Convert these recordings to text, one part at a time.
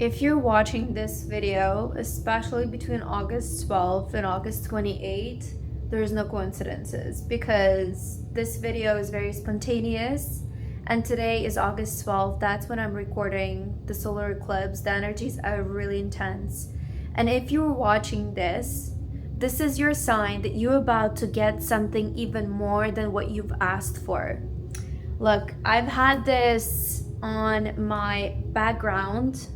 If you're watching this video, especially between August 12th and August 28th, there's no coincidences because this video is very spontaneous and today is August 12th. That's when I'm recording the solar eclipse. The energies are really intense. And if you're watching this is your sign that you're about to get something even more than what you've asked for. Look, I've had this on my background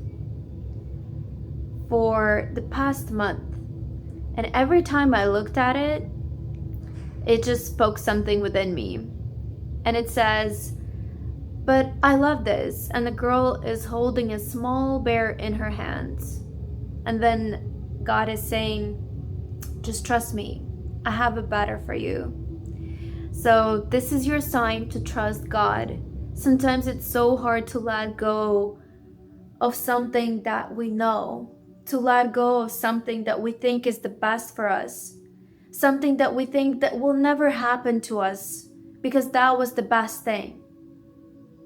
for the past month, and every time I looked at it, it just spoke something within me. And it says, "But I love this," and the girl is holding a small bear in her hands. And then God is saying, "Just trust me, I have a better for you." So this is your sign to trust God. Sometimes it's so hard to let go of something that we know, to let go of something that we think is the best for us, something that we think that will never happen to us because that was the best thing.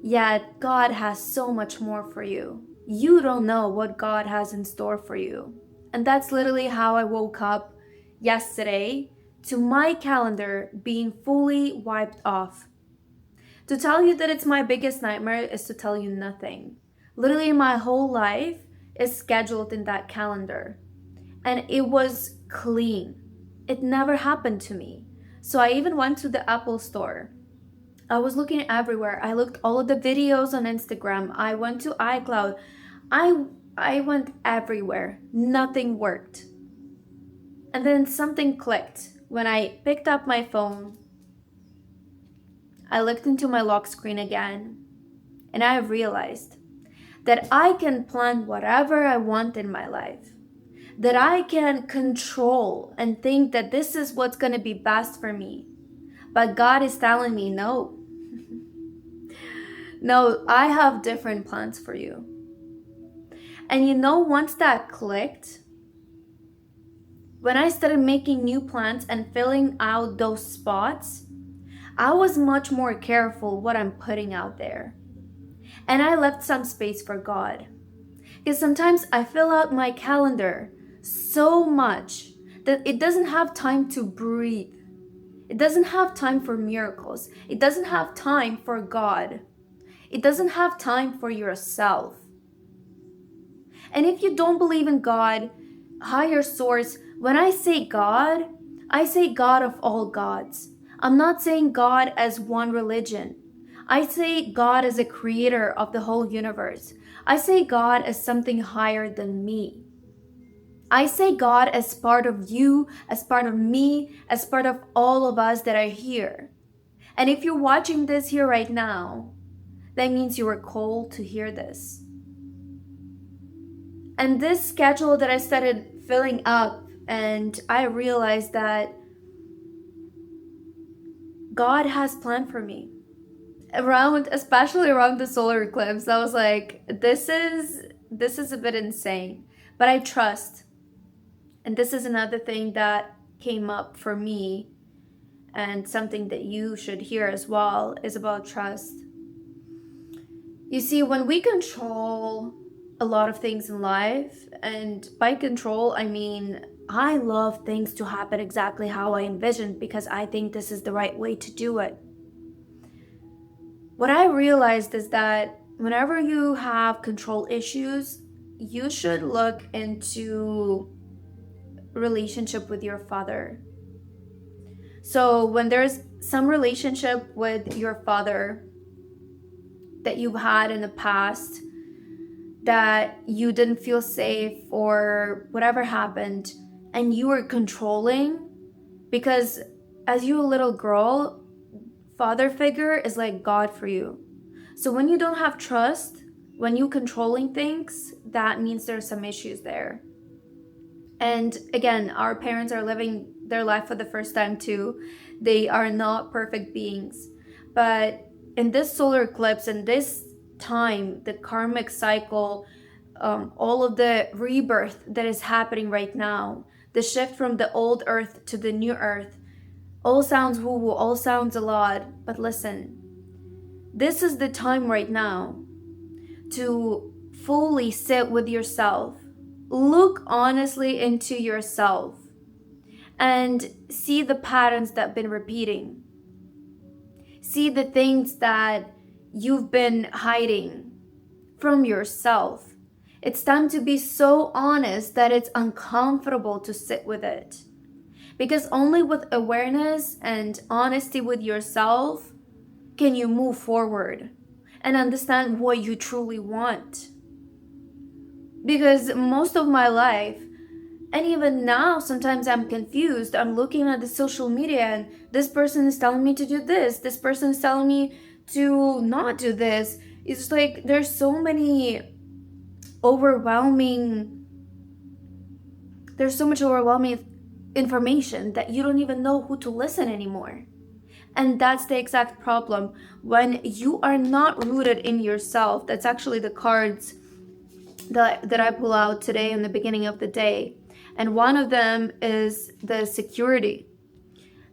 Yet God has so much more for you. You don't know what God has in store for you. And that's literally how I woke up yesterday, to my calendar being fully wiped off. To tell you that it's my biggest nightmare is to tell you nothing. Literally my whole life is scheduled in that calendar. And it was clean. It never happened to me. So I even went to the Apple store. I was looking everywhere. I looked all of the videos on Instagram. I went to iCloud. I went everywhere. Nothing worked. And then something clicked. When I picked up my phone, I looked into my lock screen again, and I realized that I can plan whatever I want in my life, that I can control and think that this is what's going to be best for me. But God is telling me, no, no, I have different plans for you. And once that clicked, when I started making new plans and filling out those spots, I was much more careful what I'm putting out there. And I left some space for God. Because sometimes I fill out my calendar so much that it doesn't have time to breathe. It doesn't have time for miracles. It doesn't have time for God. It doesn't have time for yourself. And if you don't believe in God, higher source, when I say God of all gods. I'm not saying God as one religion. I say God as a creator of the whole universe. I say God as something higher than me. I say God as part of you, as part of me, as part of all of us that are here. And if you're watching this here right now, that means you were called to hear this. And this schedule that I started filling up, and I realized that God has planned for me. Especially around the solar eclipse, I was like, this is a bit insane. But I trust. And this is another thing that came up for me, and something that you should hear as well, is about trust. You see, when we control a lot of things in life, and by control, I mean, I love things to happen exactly how I envisioned because I think this is the right way to do it. What I realized is that whenever you have control issues, you should look into relationship with your father. So when there's some relationship with your father that you've had in the past that you didn't feel safe or whatever happened, and you were controlling, because as you a little girl, father figure is like God for you. So when you don't have trust, when you controlling things, that means there's some issues there. And again, our parents are living their life for the first time too. They are not perfect beings. But in this solar eclipse, in this time, the karmic cycle, all of the rebirth that is happening right now, the shift from the old earth to the new earth, all sounds woo-woo, all sounds a lot, but listen, this is the time right now to fully sit with yourself, look honestly into yourself, and see the patterns that have been repeating. See the things that you've been hiding from yourself. It's time to be so honest that it's uncomfortable to sit with it. Because only with awareness and honesty with yourself can you move forward and understand what you truly want. Because most of my life, and even now, sometimes I'm confused. I'm looking at the social media and this person is telling me to do this person is telling me to not do this. It's like there's so many overwhelming, there's so much overwhelming information that you don't even know who to listen anymore. And that's the exact problem. When you are not rooted in yourself, that's actually the cards that I pull out today in the beginning of the day. And one of them is the security.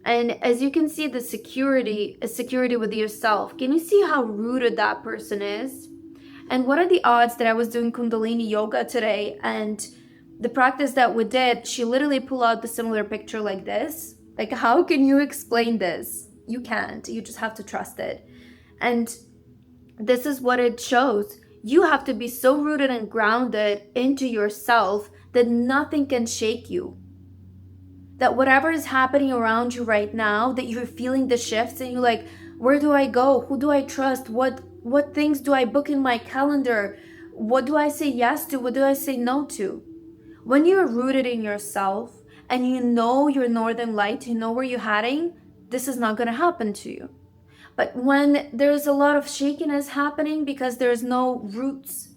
And as you can see, the security is security with yourself. Can you see how rooted that person is? And what are the odds that I was doing Kundalini yoga today, and the practice that we did, she literally pulled out the similar picture like this. Like, how can you explain this? You can't. You just have to trust it. And this is what it shows. You have to be so rooted and grounded into yourself that nothing can shake you. That whatever is happening around you right now, that you're feeling the shifts and you're like, where do I go? Who do I trust? What things do I book in my calendar? What do I say yes to? What do I say no to? When you're rooted in yourself and you know your northern light, you know where you're heading, this is not going to happen to you. But when there's a lot of shakiness happening because there's no roots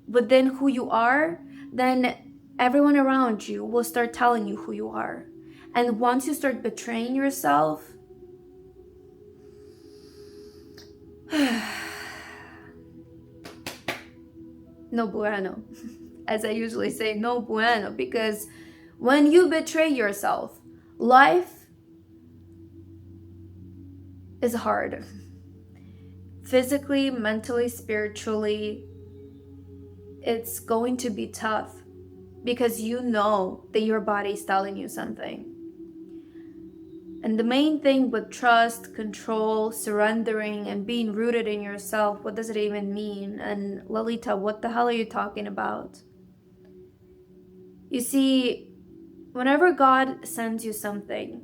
within who you are, then everyone around you will start telling you who you are. And once you start betraying yourself, no bueno. As I usually say, no bueno. Because when you betray yourself, life is hard. Physically, mentally, spiritually, it's going to be tough. Because you know that your body is telling you something. And the main thing with trust, control, surrendering, and being rooted in yourself, what does it even mean? And Lalita, what the hell are you talking about? You see, whenever God sends you something,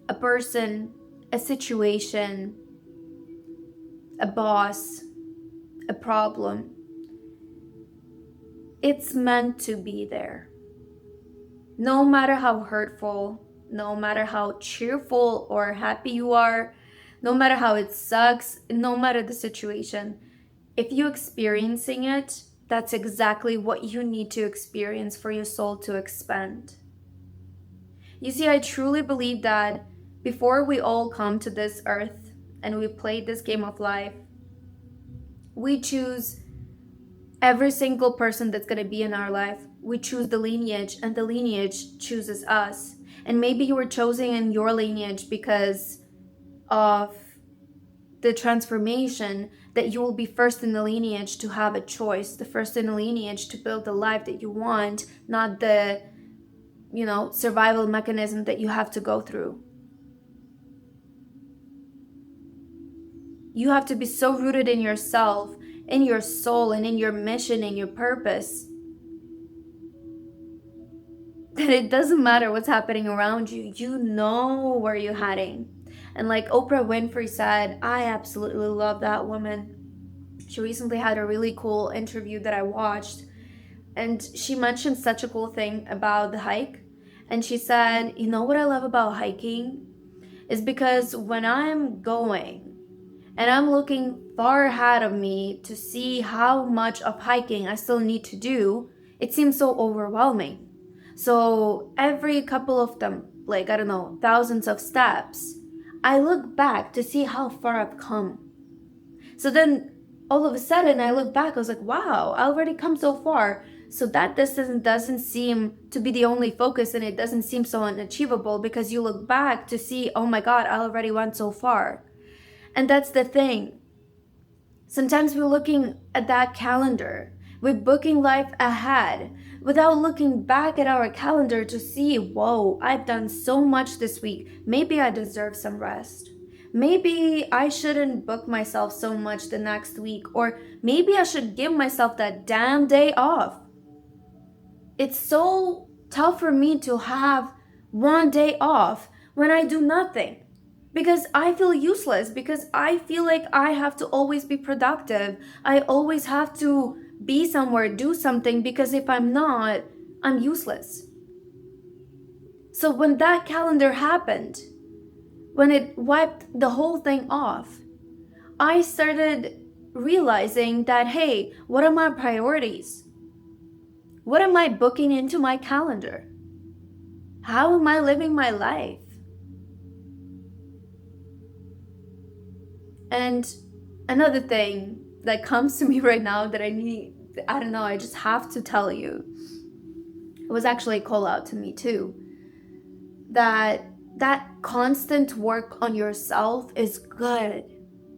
a person, a situation, a boss, a problem, it's meant to be there. No matter how hurtful, no matter how cheerful or happy you are, no matter how it sucks, no matter the situation, if you're experiencing it, that's exactly what you need to experience for your soul to expand. You see, I truly believe that before we all come to this earth and we play this game of life, we choose every single person that's going to be in our life. We choose the lineage, and the lineage chooses us. And maybe you were chosen in your lineage because of the transformation, that you will be first in the lineage to have a choice, the first in the lineage to build the life that you want, not the, survival mechanism that you have to go through. You have to be so rooted in yourself, in your soul, and in your mission, and your purpose, that it doesn't matter what's happening around you. You know where you're heading. And like Oprah Winfrey said, I absolutely love that woman. She recently had a really cool interview that I watched, and she mentioned such a cool thing about the hike. And she said, you know what I love about hiking is because when I'm going and I'm looking far ahead of me to see how much of hiking I still need to do, it seems so overwhelming. So every couple of them, like, I don't know, thousands of steps, I look back to see how far I've come. So then all of a sudden I look back, I was like, wow, I already come so far. So that distance doesn't seem to be the only focus, and it doesn't seem so unachievable because you look back to see, oh my God, I already went so far. And that's the thing. Sometimes we're looking at that calendar. We're booking life ahead without looking back at our calendar to see, whoa, I've done so much this week. Maybe I deserve some rest. Maybe I shouldn't book myself so much the next week, or maybe I should give myself that damn day off. It's so tough for me to have one day off when I do nothing because I feel useless, because I feel like I have to always be productive. I always have to be somewhere, do something, because if I'm not, I'm useless. So when that calendar happened, when it wiped the whole thing off, I started realizing that, hey, what are my priorities? What am I booking into my calendar? How am I living my life? And another thing that comes to me right now that I just have to tell you. It was actually a call out to me too. That constant work on yourself is good.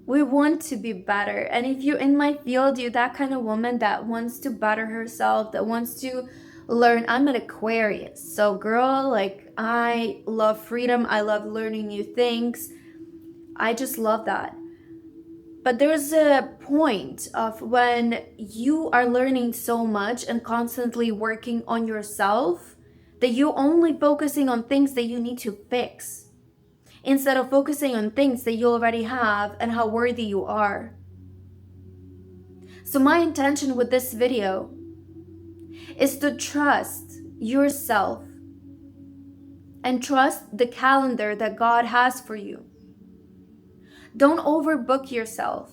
We want to be better. And if you're in my field, you're that kind of woman that wants to better herself, that wants to learn. I'm an Aquarius. So girl, like, I love freedom. I love learning new things. I just love that. But there's a point of when you are learning so much and constantly working on yourself that you're only focusing on things that you need to fix, instead of focusing on things that you already have and how worthy you are. So my intention with this video is to trust yourself and trust the calendar that God has for you. Don't overbook yourself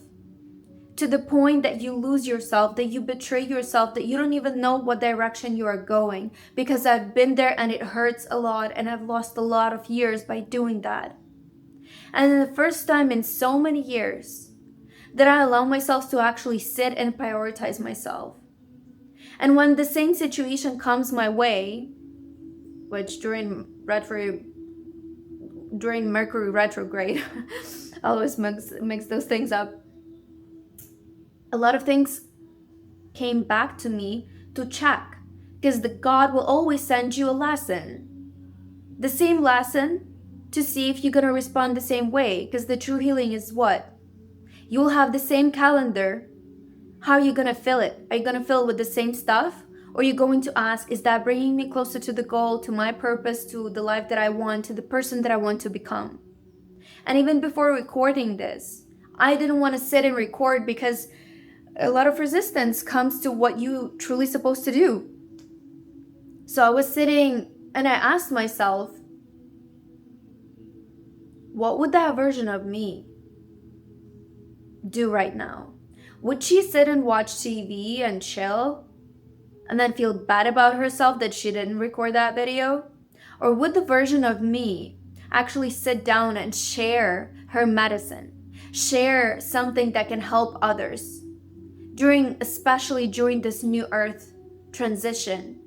to the point that you lose yourself, that you betray yourself, that you don't even know what direction you are going. Because I've been there and it hurts a lot, and I've lost a lot of years by doing that. And the first time in so many years that I allow myself to actually sit and prioritize myself. And when the same situation comes my way, which during Mercury retrograde, I always mix those things up. A lot of things came back to me to check, because the God will always send you a lesson. The same lesson to see if you're going to respond the same way, because the true healing is what? You'll have the same calendar. How are you going to fill it? Are you going to fill it with the same stuff? Or are you going to ask, is that bringing me closer to the goal, to my purpose, to the life that I want, to the person that I want to become? And even before recording this, I didn't want to sit and record because a lot of resistance comes to what you truly supposed to do. So I was sitting and I asked myself, what would that version of me do right now? Would she sit and watch TV and chill and then feel bad about herself that she didn't record that video? Or would the version of me actually sit down and share her medicine, share something that can help others especially during this new earth transition?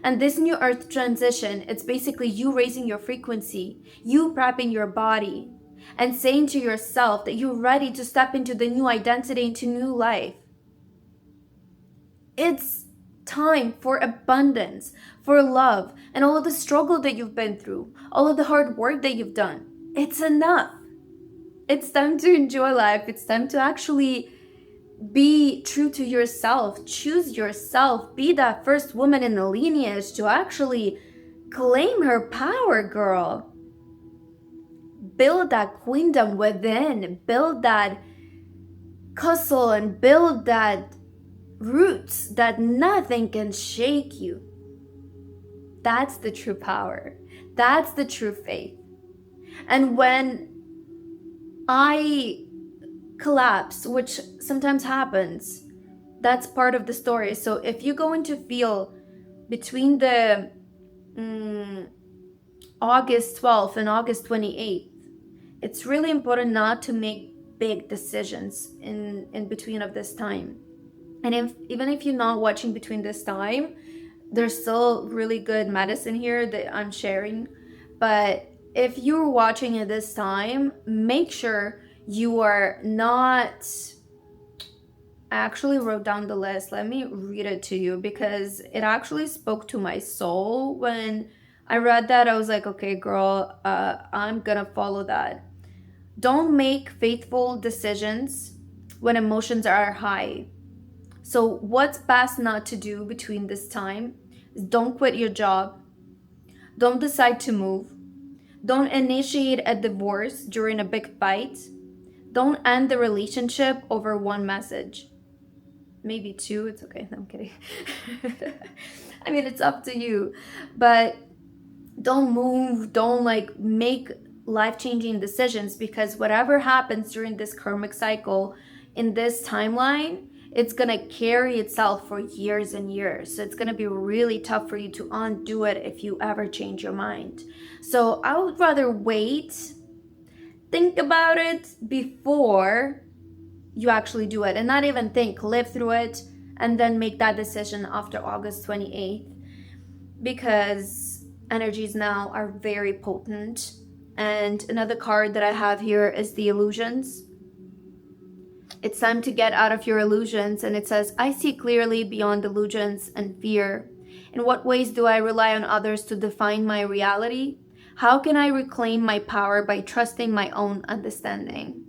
And this new earth transition, it's basically you raising your frequency, you prepping your body, and saying to yourself that you're ready to step into the new identity, into new life. It's time for abundance, for love, and all of the struggle that you've been through, all of the hard work that you've done. It's enough. It's time to enjoy life. It's time to actually be true to yourself, choose yourself, be that first woman in the lineage to actually claim her power, girl. Build that queendom within, build that castle, and build that roots that nothing can shake you. That's the true power. That's the true faith. And when I collapse, which sometimes happens, that's part of the story. So if you're going to feel between the August 12th and August 28th, it's really important not to make big decisions in between of this time. And even if you're not watching between this time, there's still really good medicine here that I'm sharing. But if you're watching at this time, make sure you are not I actually wrote down the list. Let me read it to you because it actually spoke to my soul. When I read that, I was like, okay, girl, I'm gonna follow that. Don't make faithful decisions when emotions are high. So, what's best not to do between this time is don't quit your job, don't decide to move, don't initiate a divorce during a big fight, don't end the relationship over one message. Maybe two, it's okay. No, I'm kidding. I mean, it's up to you. But don't move, don't like make life-changing decisions, because whatever happens during this karmic cycle in this timeline, it's gonna carry itself for years and years. So it's gonna be really tough for you to undo it if you ever change your mind. So I would rather wait, think about it before you actually do it, and not even think, live through it, and then make that decision after August 28th, because energies now are very potent. And another card that I have here is the illusions. It's time to get out of your illusions, and it says, I see clearly beyond illusions and fear. In what ways do I rely on others to define my reality? How can I reclaim my power by trusting my own understanding?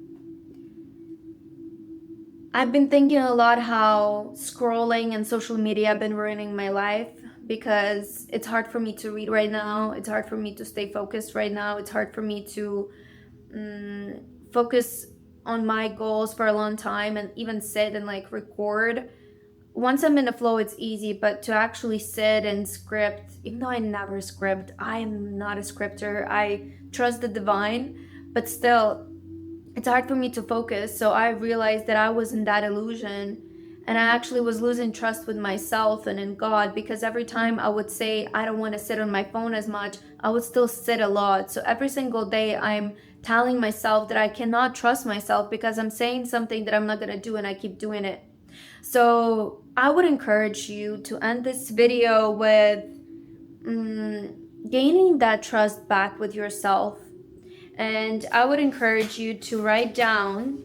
I've been thinking a lot how scrolling and social media have been ruining my life, because it's hard for me to read right now. It's hard for me to stay focused right now. It's hard for me to focus on my goals for a long time and even sit and like record. Once I'm in the flow, it's easy, but to actually sit and script, even though I never script, I'm not a scripter. I trust the divine, but still, it's hard for me to focus. So I realized that I was in that illusion, and I actually was losing trust with myself and in God, because every time I would say I don't want to sit on my phone as much, I would still sit a lot. So every single day I'm telling myself that I cannot trust myself because I'm saying something that I'm not going to do, and I keep doing it. So I would encourage you to end this video with gaining that trust back with yourself. And I would encourage you to write down,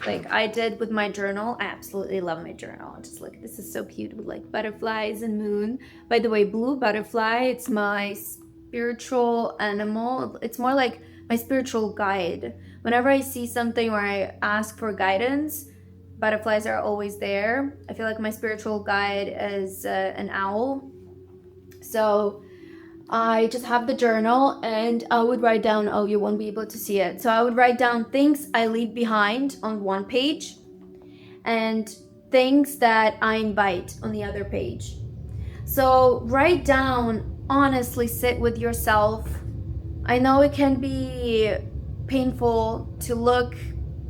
like I did with my journal. I absolutely love my journal. Just look, this is so cute with like butterflies and moon. By the way, blue butterfly, it's my spiritual animal. It's more like my spiritual guide. Whenever I see something where I ask for guidance, butterflies are always there. I feel like my spiritual guide is an owl. So I just have the journal, and I would write down, oh, you won't be able to see it. So I would write down things I leave behind on one page and things that I invite on the other page. So write down, honestly sit with yourself. I know it can be painful to look,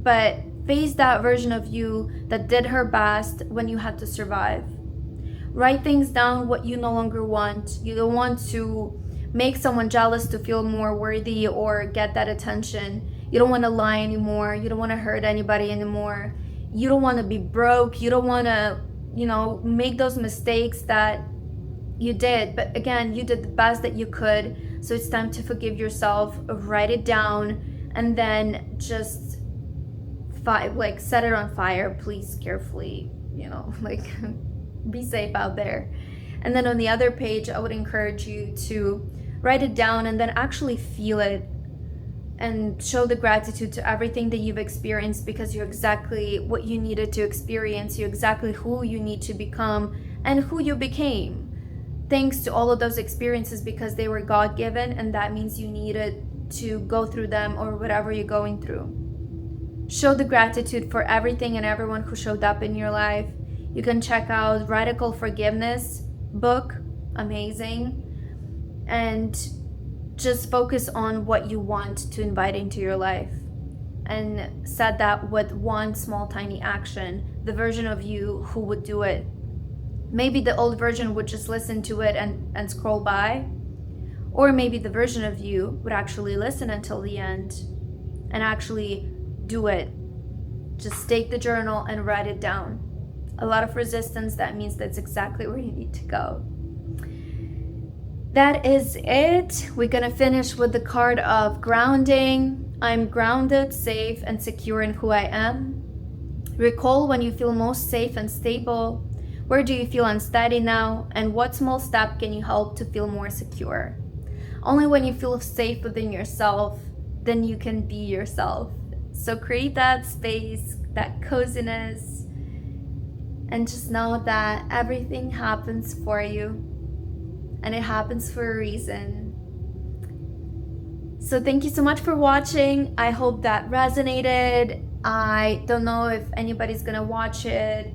but face that version of you that did her best when you had to survive. Write things down, what you no longer want. You don't want to make someone jealous to feel more worthy or get that attention. You don't want to lie anymore. You don't want to hurt anybody anymore. You don't want to be broke. You don't want to, make those mistakes that you did. But again, you did the best that you could. So it's time to forgive yourself. Write it down, and then just set it on fire, please, carefully, be safe out there. And then on the other page, I would encourage you to write it down and then actually feel it and show the gratitude to everything that you've experienced, because you're exactly what you needed to experience. You're exactly who you need to become and who you became. Thanks to all of those experiences, because they were God-given, and that means you needed to go through them or whatever you're going through. Show the gratitude for everything and everyone who showed up in your life. You can check out Radical Forgiveness book, amazing. And just focus on what you want to invite into your life. And set that with one small tiny action, the version of you who would do it. Maybe the old version would just listen to it and scroll by. Or maybe the version of you would actually listen until the end and actually do it. Just take the journal and write it down. A lot of resistance, that means that's exactly where you need to go. That is it. We're gonna finish with the card of grounding. I'm grounded, safe, and secure in who I am. Recall when you feel most safe and stable. Where do you feel unsteady now? And what small step can you help to feel more secure? Only when you feel safe within yourself, then you can be yourself. So create that space, that coziness, and just know that everything happens for you and it happens for a reason. So thank you so much for watching. I hope that resonated. I don't know if anybody's gonna watch it.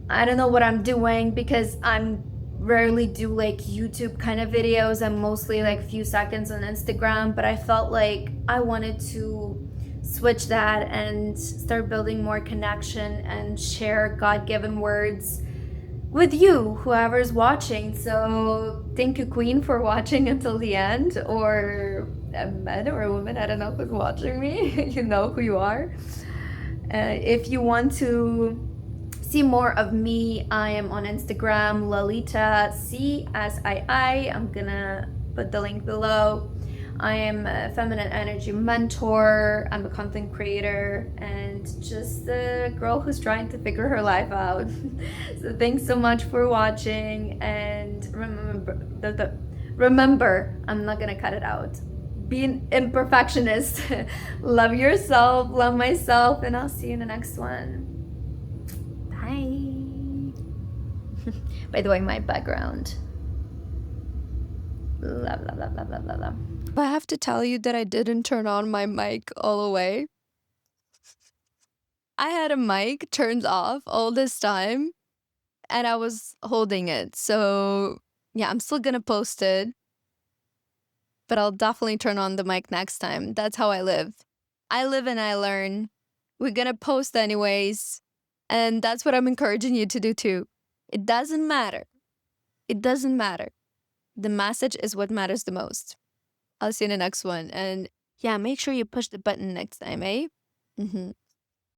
I don't know what I'm doing because I'm rarely do like YouTube kind of videos. I'm mostly like few seconds on Instagram, but I felt like I wanted to switch that and start building more connection and share God-given words with you, whoever's watching. So thank you, Queen, for watching until the end, or a man or a woman, I don't know who's watching me. You know who you are. If you want to see more of me, I am on Instagram, Lalita CSII. I'm gonna put the link below. I am a feminine energy mentor. I'm a content creator and just a girl who's trying to figure her life out. So thanks so much for watching, and remember, I'm not gonna cut it out. Be an imperfectionist. Love yourself, love myself, and I'll see you in the next one. Bye. By the way, my background. Blah, blah, blah, blah, blah, blah, blah. I have to tell you that I didn't turn on my mic all the way. I had a mic turned off all this time and I was holding it. So yeah, I'm still gonna post it, but I'll definitely turn on the mic next time. That's how I live. I live and I learn. We're gonna post anyways. And that's what I'm encouraging you to do too. It doesn't matter. It doesn't matter. The message is what matters the most. I'll see you in the next one. And yeah, make sure you push the button next time, eh?